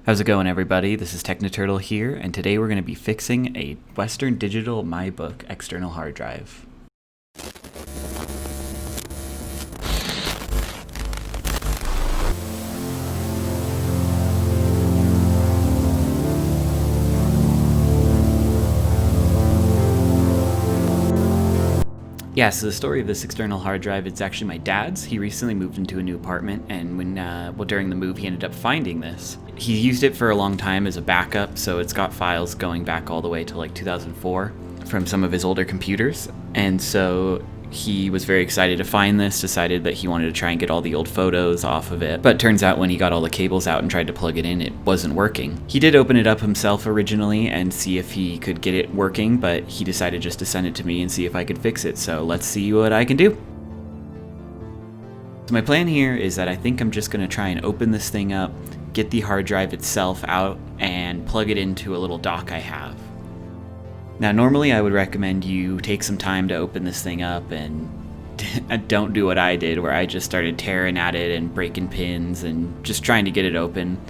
How's it going, everybody? This is TechnoTurtle here, and today we're going to be fixing a Western Digital MyBook external hard drive. Yeah, so the story of this external hard drive, it's actually my dad's. He recently moved into a new apartment, and during the move, he ended up finding this. He used it for a long time as a backup, so it's got files going back all the way to like 2004 from some of his older computers. And so he was very excited to find this, decided that he wanted to try and get all the old photos off of it. But turns out when he got all the cables out and tried to plug it in, it wasn't working. He did open it up himself originally and see if he could get it working, but he decided just to send it to me and see if I could fix it. So let's see what I can do. So my plan here is that I think I'm just going to try and open this thing up, get the hard drive itself out, and plug it into a little dock I have. Now, normally I would recommend you take some time to open this thing up and don't do what I did, where I just started tearing at it and breaking pins and just trying to get it open.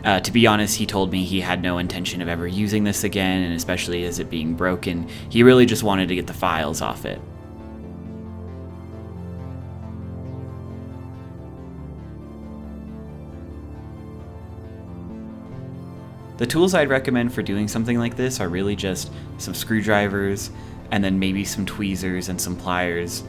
To be honest, he told me he had no intention of ever using this again, and especially as it being broken, he really just wanted to get the files off it. The tools I'd recommend for doing something like this are really just some screwdrivers and then maybe some tweezers and some pliers,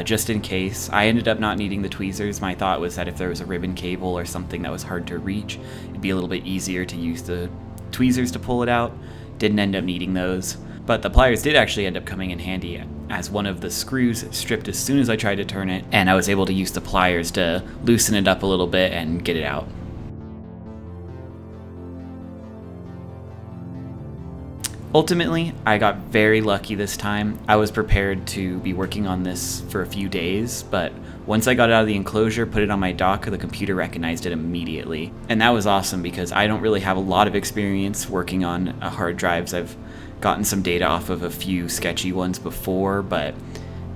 just in case. I ended up not needing the tweezers. My thought was that if there was a ribbon cable or something that was hard to reach, it'd be a little bit easier to use the tweezers to pull it out. Didn't end up needing those. But the pliers did actually end up coming in handy, as one of the screws stripped as soon as I tried to turn it, and I was able to use the pliers to loosen it up a little bit and get it out. Ultimately, I got very lucky this time. I was prepared to be working on this for a few days, but once I got it out of the enclosure, put it on my dock, the computer recognized it immediately. And that was awesome because I don't really have a lot of experience working on hard drives. I've gotten some data off of a few sketchy ones before, but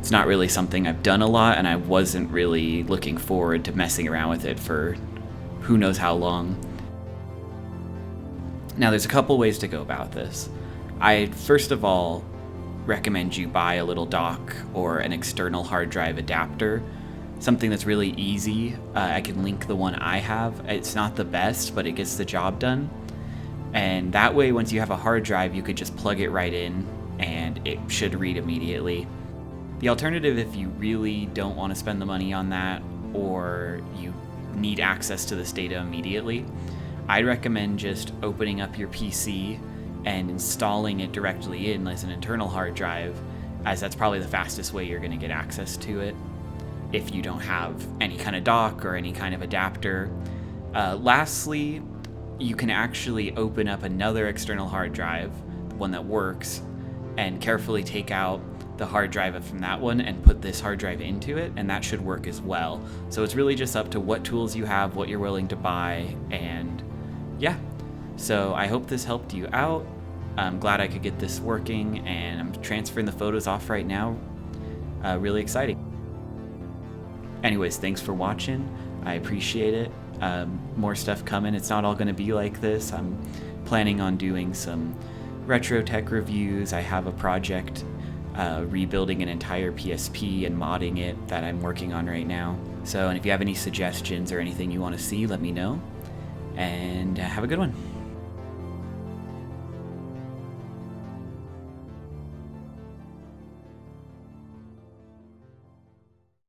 it's not really something I've done a lot, and I wasn't really looking forward to messing around with it for who knows how long. Now, there's a couple ways to go about this. I first of all recommend you buy a little dock or an external hard drive adapter, something that's really easy. I can link the one I have. It's not the best, but it gets the job done. And that way, once you have a hard drive, you could just plug it right in and it should read immediately. The alternative, if you really don't want to spend the money on that or you need access to this data immediately, I'd recommend just opening up your PC and installing it directly in as an internal hard drive, as that's probably the fastest way you're going to get access to it if you don't have any kind of dock or any kind of adapter. Lastly, you can actually open up another external hard drive, one that works, and carefully take out the hard drive from that one and put this hard drive into it, and that should work as well. So it's really just up to what tools you have, what you're willing to buy, and yeah. So I hope this helped you out. I'm glad I could get this working, and I'm transferring the photos off right now. Really exciting. Anyways, thanks for watching. I appreciate it. More stuff coming. It's not all going to be like this. I'm planning on doing some retro tech reviews. I have a project rebuilding an entire PSP and modding it that I'm working on right now. So, and if you have any suggestions or anything you want to see, let me know. And have a good one.